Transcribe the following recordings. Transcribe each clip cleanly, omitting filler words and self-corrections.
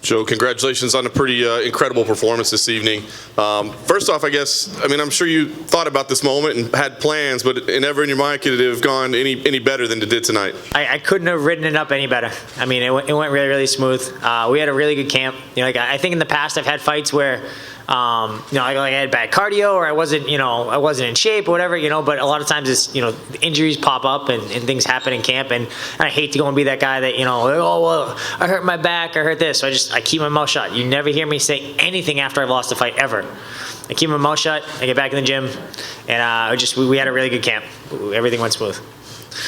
Joe, congratulations on a pretty incredible performance this evening. First off, I'm sure you thought about this moment and had plans, but never in your mind could it have gone any better than it did tonight? I couldn't have written it up any better. I mean, it went really, really smooth. We had a really good camp. I think in the past I've had fights where I had bad cardio or I wasn't in shape or whatever, but a lot of times it's, injuries pop up and things happen in camp, and I hate to go and be that guy that, oh, well, I hurt my back, I hurt this. So I keep my mouth shut. You never hear me say anything after I've lost a fight, ever. I keep my mouth shut, I get back in the gym, and we had a really good camp. Everything went smooth.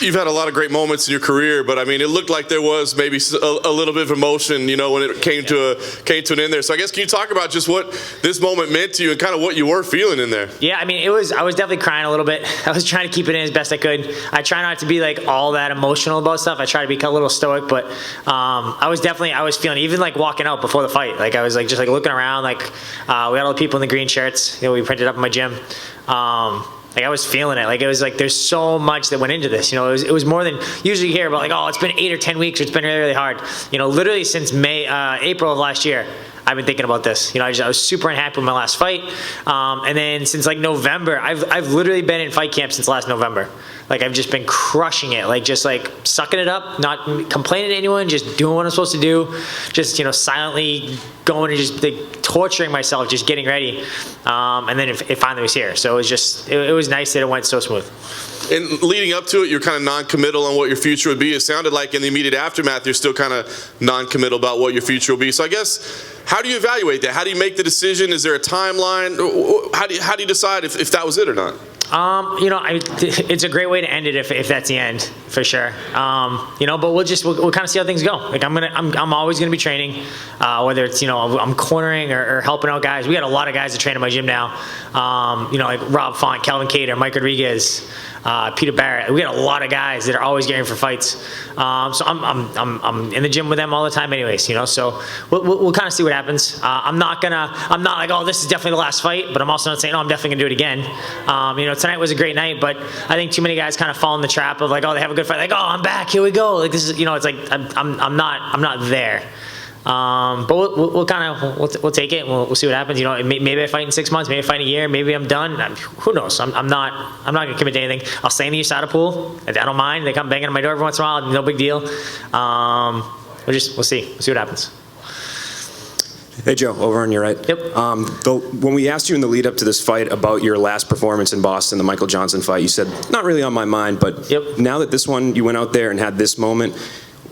You've had a lot of great moments in your career, but I mean, it looked like there was maybe a little bit of emotion, when it came to an end there. So I guess, can you talk about just what this moment meant to you and kind of what you were feeling in there? Yeah, I mean, I was definitely crying a little bit. I was trying to keep it in as best I could. I try not to be like all that emotional about stuff. I try to be a little stoic, but I was feeling, even like walking out before the fight, like I was just looking around, we had all the people in the green shirts, we printed up in my gym. I was feeling it. It was there's so much that went into this. It was more than usually you hear about oh, it's been 8 or 10 weeks, or it's been really, really hard. Literally since April of last year, I've been thinking about this. I was super unhappy with my last fight. And then since November, I've literally been in fight camp since last November. I've just been crushing it, just sucking it up, not complaining to anyone, just doing what I'm supposed to do, just, silently going and just torturing myself, just getting ready. And then it finally was here. So it was nice that it went so smooth. And leading up to it, you're kind of non-committal on what your future would be. It sounded like in the immediate aftermath, you're still kind of non-committal about what your future will be. So I guess, how do you evaluate that? How do you make the decision? Is there a timeline? How do you decide if that was it or not? It's a great way to end it if that's the end, for sure. But we'll kind of see how things go. I'm always gonna be training, whether it's I'm cornering or helping out guys. We got a lot of guys that train in my gym now. Like Rob Font, Calvin Cater, Mike Rodriguez, Peter Barrett. We got a lot of guys that are always getting for fights. So I'm in the gym with them all the time, anyways. So we'll kind of see what happens. I'm not like, oh, this is definitely the last fight, but I'm also not saying, oh, I'm definitely gonna do it again. Tonight was a great night, but I think too many guys kind of fall in the trap of oh, they have a good fight, oh, I'm back, here we go. This is, it's I'm not there. But we'll take it and we'll see what happens. Maybe I fight in 6 months, maybe I fight in a year, maybe I'm done. Who knows? I'm not gonna commit to anything. I'll stay in the USADA pool. I don't mind. They come banging on my door every once in a while. No big deal. We'll see. We'll see what happens. Hey, Joe, over on your right. Yep. When we asked you in the lead up to this fight about your last performance in Boston, the Michael Johnson fight, you said, not really on my mind, but now that this one, you went out there and had this moment,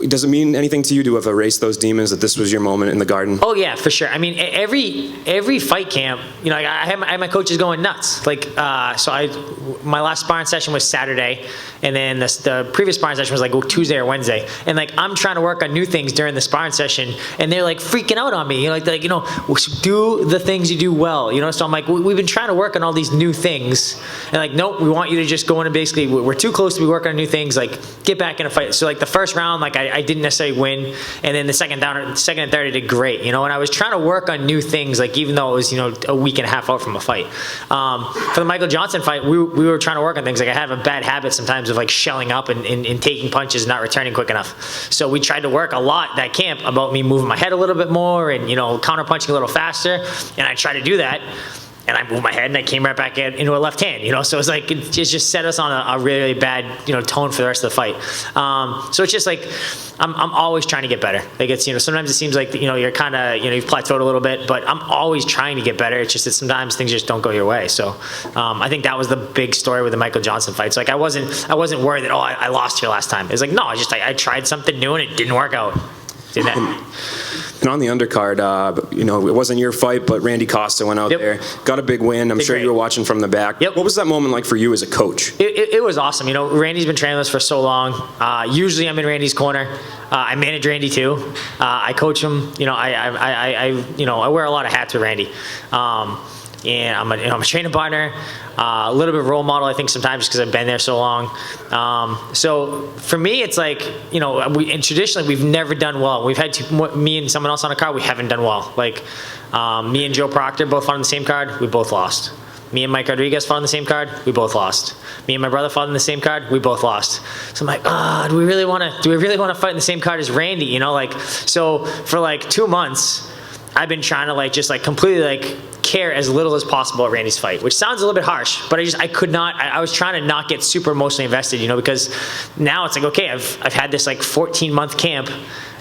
does it mean anything to you to have erased those demons, that this was your moment in the Garden? Oh yeah, for sure. I mean, every fight camp, I had my coaches going nuts. My last sparring session was Saturday, and then the previous sparring session was Tuesday or Wednesday. And I'm trying to work on new things during the sparring session, and they're freaking out on me. Do the things you do well. So I'm we've been trying to work on all these new things, and nope, we want you to just go in and basically, we're too close to be working on new things. Get back in a fight. So the first round, I didn't necessarily win, and then the second and third I did great, and I was trying to work on new things, even though it was a week and a half out from a fight. For the Michael Johnson fight, we were trying to work on things. I have a bad habit sometimes of shelling up and taking punches, not returning quick enough. So we tried to work a lot that camp about me moving my head a little bit more and counter punching a little faster, and I tried to do that. And I moved my head and I came right back into a left hand, So it's it just set us on a really bad, tone for the rest of the fight. So it's just I'm always trying to get better. It's, sometimes it seems you're kind of, you've plateaued a little bit, but I'm always trying to get better. It's just that sometimes things just don't go your way. So I think that was the big story with the Michael Johnson fight. So I wasn't worried that, oh, I lost here last time. It's no, I tried something new and it didn't work out. Did that. And on the undercard, it wasn't your fight, but Randy Kostas went out there, got a big win. I'm sure you were watching from the back. Yep. What was that moment like for you as a coach? It was awesome. Randy's been training with us for so long. Usually I'm in Randy's corner. I manage Randy too. I coach him. I wear a lot of hats with Randy. And I'm a training partner, a little bit of role model, I think, sometimes just because I've been there so long. So for me, it's and traditionally we've never done well. We've had me and someone else on a card, we haven't done well. Me and Joe Proctor, both on the same card, we both lost. Me and Mike Rodriguez fought on the same card. We both lost. Me and my brother fought on the same card. We both lost. So I'm like, do we really want to fight in the same card as Randy? You know, like, so for like 2 months, I've been trying to like just like completely like care as little as possible at Randy's fight, which sounds a little bit harsh, but I could not. I was trying to not get super emotionally invested, you know, because now it's like, okay, I've had this like 14-month camp,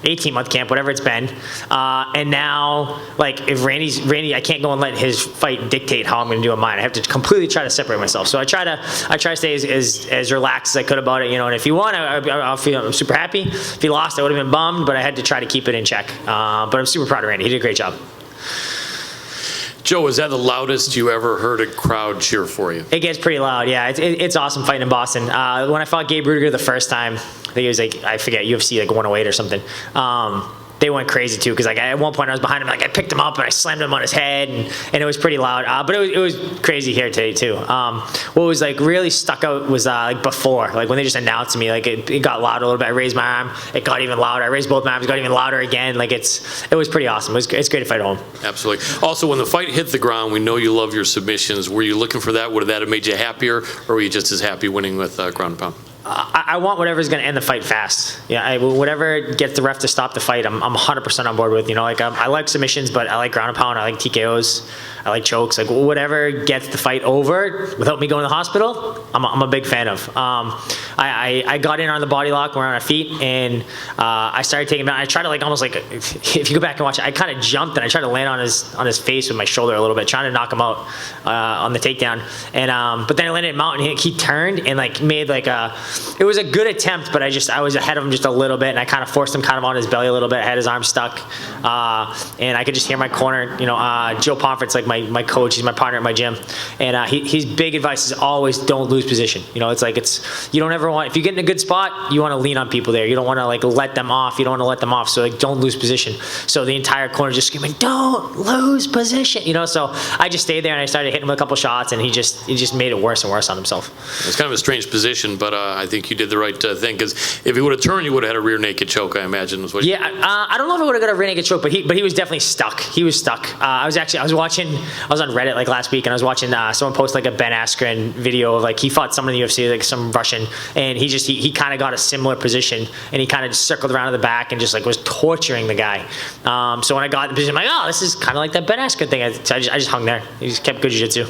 18-month camp, whatever it's been, and now like if Randy, I can't go and let his fight dictate how I'm going to do in mine. I have to completely try to separate myself. So I try to stay as relaxed as I could about it, you know. And if he won, I'm super happy. If he lost, I would have been bummed, but I had to try to keep it in check. But I'm super proud of Randy. He did a great job. Joe, is that the loudest you ever heard a crowd cheer for you? It gets pretty loud, yeah. It's awesome fighting in Boston. When I fought Gabe Rudiger the first time, I think it was like, I forget, UFC like 108 or something. They went crazy too, because like at one point I was behind him, like I picked him up and I slammed him on his head, and it was pretty loud. But it was crazy here today too. What was like really stuck out was like before, like when they just announced to me, like it got loud a little bit. I raised my arm, it got even louder. I raised both my arms, it got even louder again. Like it was pretty awesome. It's great to fight at home. Absolutely. Also, when the fight hit the ground, we know you love your submissions. Were you looking for that? Would that have made you happier, or were you just as happy winning with ground and pound? I want whatever's going to end the fight fast. Yeah, whatever gets the ref to stop the fight, I'm 100% on board with. You know, like I like submissions, but I like ground and pound. I like TKOs. I like chokes. Like whatever gets the fight over without me going to the hospital, I'm a big fan of. I got in on the body lock when we were on our feet, and I started taking him down. I tried to like almost like, if you go back and watch it, I kind of jumped and I tried to land on his face with my shoulder a little bit, trying to knock him out on the takedown. And but then I landed him out, and he turned and like made like it was a good attempt, but I was ahead of him just a little bit, and I kind of forced him kind of on his belly a little bit. I had his arm stuck, and I could just hear my corner. You know, Joe Pomfret's like my coach. He's my partner at my gym, and his big advice is always don't lose position. You know, you don't ever want, if you get in a good spot, you want to lean on people there. You don't want to like let them off. You don't want to let them off. So like don't lose position. So the entire corner just screaming, don't lose position. You know, so I just stayed there and I started hitting him with a couple shots, and he just made it worse and worse on himself. It's kind of a strange position, but I think you did the right thing, because if he would have turned, you would have had a rear naked choke, I imagine. Was what yeah, I don't know if I would have got a rear naked choke, but he was definitely stuck. He was stuck. I was on Reddit like last week, and I was watching someone post like a Ben Askren video of like he fought someone in the UFC, like some Russian, and he kind of got a similar position, and he kind of just circled around to the back and just like was torturing the guy. So when I got in the position, I'm like, oh, this is kind of like that Ben Askren thing. So I just hung there. He just kept good jiu-jitsu.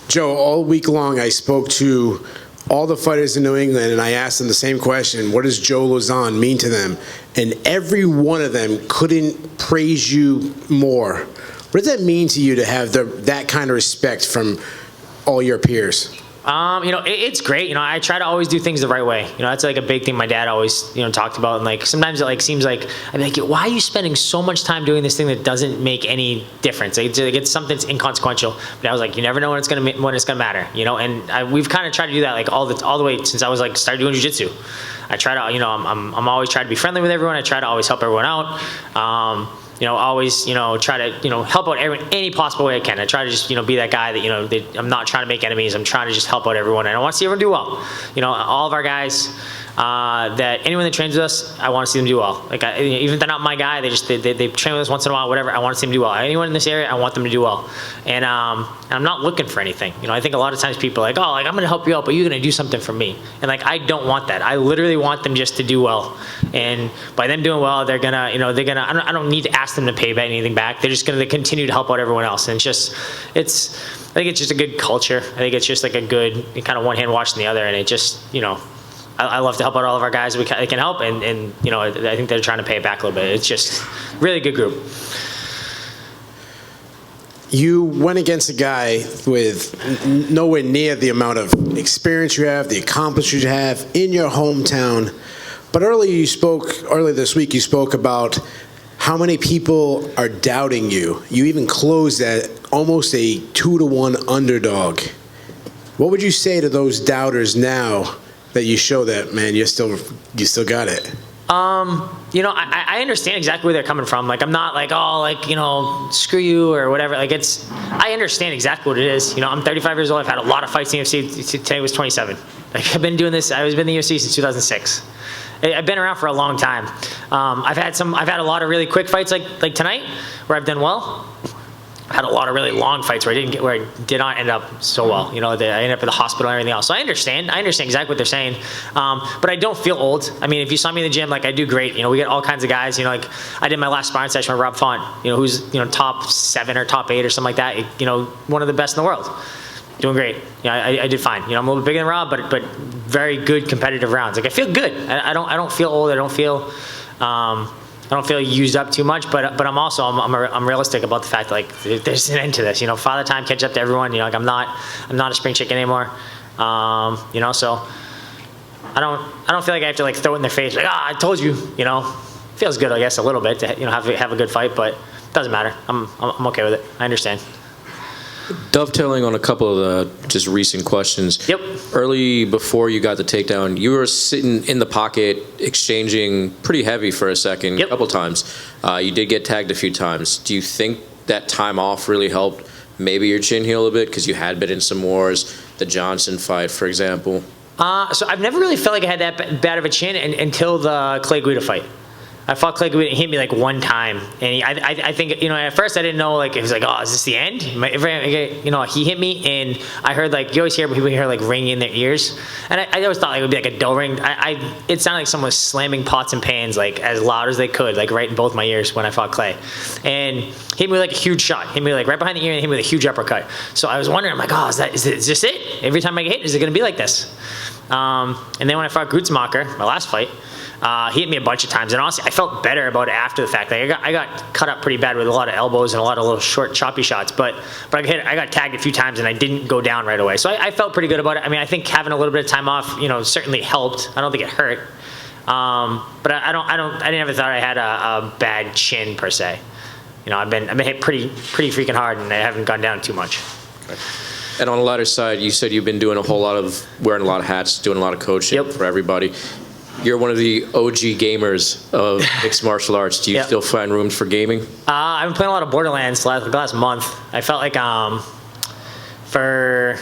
Joe, all week long I spoke to all the fighters in New England, and I asked them the same question: what does Joe Lauzon mean to them? And every one of them couldn't praise you more. What does that mean to you to have that kind of respect from all your peers? You know, it's great. You know, I try to always do things the right way. You know, that's like a big thing my dad always, you know, talked about. And like sometimes it like seems like I'm like, why are you spending so much time doing this thing that doesn't make any difference? Like, it's something that's inconsequential. But I was like, you never know when it's gonna matter. You know, and we've kind of tried to do that like all the way since I was like started doing jiu-jitsu. I try to, you know, I'm always trying to be friendly with everyone. I try to always help everyone out. You know, always, you know, try to, you know, help out everyone any possible way I can. I try to just, you know, be that guy that, you know, I'm not trying to make enemies. I'm trying to just help out everyone. And I want to see everyone do well. You know, all of our guys, that anyone that trains with us, I want to see them do well. Like, even if they're not my guy, they train with us once in a while, whatever. I want to see them do well. Anyone in this area, I want them to do well. And I'm not looking for anything. You know, I think a lot of times people are like, oh, like I'm going to help you out, but you're going to do something for me. And like, I don't want that. I literally want them just to do well. And by them doing well, they're gonna, you know, I don't need to ask them to pay anything back. They're just going to continue to help out everyone else. And I think it's just a good culture. I think it's just like a good kind of one hand washing the other. And it just, you know, I love to help out all of our guys we can help, and you know, I think they're trying to pay it back a little bit. It's just really good group. You went against a guy with nowhere near the amount of experience you have, the accomplishments you have in your hometown. But earlier this week, you spoke about how many people are doubting you. You even closed at almost a 2-to-1 underdog. What would you say to those doubters now that you show that, man, you still got it? You know, I understand exactly where they're coming from. Like, I'm not like, oh, like, you know, screw you or whatever. Like, I understand exactly what it is. You know, I'm 35 years old. I've had a lot of fights in the UFC. Today was 27. Like, I've been doing this. I've been in the UFC since 2006. I've been around for a long time. I've had a lot of really quick fights like tonight where I've done well. had a lot of really long fights where I did not end up so well. You know, I ended up in the hospital and everything else. So I understand exactly what they're saying. But I don't feel old. I mean, if you saw me in the gym, like I do great. You know, we get all kinds of guys. You know, like I did my last sparring session with Rob Font. You know, who's top 7 or top 8 or something like that. You know, one of the best in the world. Doing great. You know, I did fine. You know, I'm a little bit bigger than Rob, but very good competitive rounds. Like I feel good. I don't feel old. I don't feel used up too much, but I'm realistic about the fact that, like, there's an end to this. You know, father time catch up to everyone. You know, like I'm not a spring chicken anymore. You know, so I don't feel like I have to like throw it in their face like, I told you. You know, feels good, I guess, a little bit to have a good fight, but it doesn't matter. I'm okay with it. I understand. Dovetailing on a couple of the just recent questions. Yep. Early before you got the takedown, you were sitting in the pocket, exchanging pretty heavy for a second, yep. a couple times. You did get tagged a few times. Do you think that time off really helped maybe your chin heal a bit because you had been in some wars, the Johnson fight, for example? So I've never really felt like I had that bad of a chin until the Clay Guida fight. I fought Clay Guida, he hit me like one time, and I think, you know, at first I didn't know, like, it was like, oh, is this the end? You know, he hit me, and I heard, like, you always hear people hear, like, ringing in their ears, and I always thought, like, it would be like a dull ring. It sounded like someone was slamming pots and pans, like, as loud as they could, like, right in both my ears when I fought Clay, and he hit me with, like, a huge shot. He hit me, like, right behind the ear, and hit me with a huge uppercut. So I was wondering, I'm like, oh, is this it? Every time I get hit, is it going to be like this? And then when I fought Grutzmacher, my last fight, he hit me a bunch of times, and honestly, I felt better about it after the fact. Like I got cut up pretty bad with a lot of elbows and a lot of little short, choppy shots, but I got tagged a few times, and I didn't go down right away. So I felt pretty good about it. I mean, I think having a little bit of time off, you know, certainly helped. I don't think it hurt, but I never thought I had a bad chin per se. You know, I've been hit pretty freaking hard, and I haven't gone down too much. Okay. And on the lighter side, you said you've been doing wearing a lot of hats, doing a lot of coaching for everybody. You're one of the OG gamers of mixed martial arts. Do you still find room for gaming? I've been playing a lot of Borderlands the last month. I felt like for,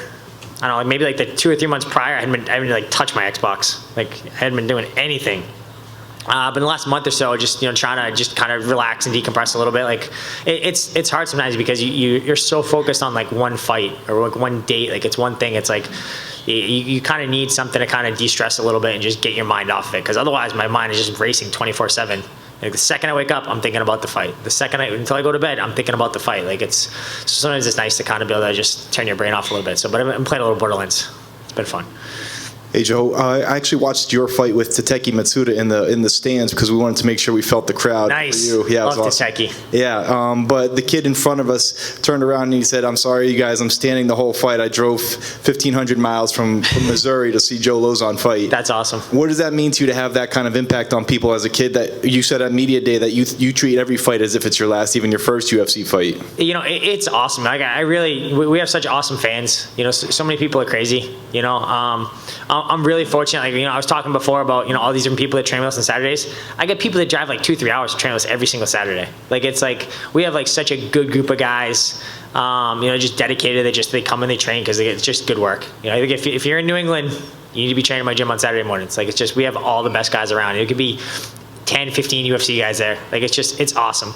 I don't know, maybe like the 2 or 3 months prior, I hadn't like touched my Xbox. Like I hadn't been doing anything. But in the last month or so, just, you know, trying to just kind of relax and decompress a little bit. Like it's hard sometimes because you're so focused on like one fight or like one date. Like it's one thing. It's like you kind of need something to kind of de-stress a little bit and just get your mind off of it. Because otherwise, my mind is just racing 24/7. Like the second I wake up, I'm thinking about the fight. The second until I go to bed, I'm thinking about the fight. Like so sometimes it's nice to kind of be able to just turn your brain off a little bit. So, but I'm playing a little Borderlands. It's been fun. Hey Joe, I actually watched your fight with Tateki Matsuda in the stands because we wanted to make sure we felt the crowd. Nice. For you. Yeah, love it was awesome. Tateki. Yeah, but the kid in front of us turned around and he said, "I'm sorry, you guys. I'm standing the whole fight. I drove 1,500 miles from Missouri to see Joe Lauzon fight." That's awesome. What does that mean to you to have that kind of impact on people as a kid? That you said at media day that you treat every fight as if it's your last, even your first UFC fight. You know, it's awesome. Like we have such awesome fans. You know, so many people are crazy. You know, I'm really fortunate. Like, you know, I was talking before about, you know, all these different people that train with us on Saturdays. I get people that drive like 2-3 hours to train with us every single Saturday. Like, it's like we have like such a good group of guys, you know, just dedicated. They come and they train because it's just good work. You know, I think if you're in New England, you need to be training my gym on Saturday mornings. Like, it's just, we have all the best guys around. It could be 10, 15 UFC guys there. Like, it's awesome.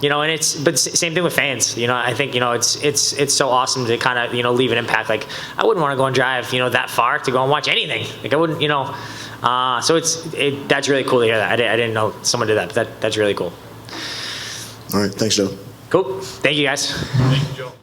You know, and but same thing with fans. You know, I think, you know, it's so awesome to kind of, you know, leave an impact. Like, I wouldn't want to go and drive, you know, that far to go and watch anything. Like, I wouldn't, you know, so that's really cool to hear that. I didn't know someone did that, but that's really cool. All right, thanks, Joe. Cool. Thank you, guys. Thank you, Joe.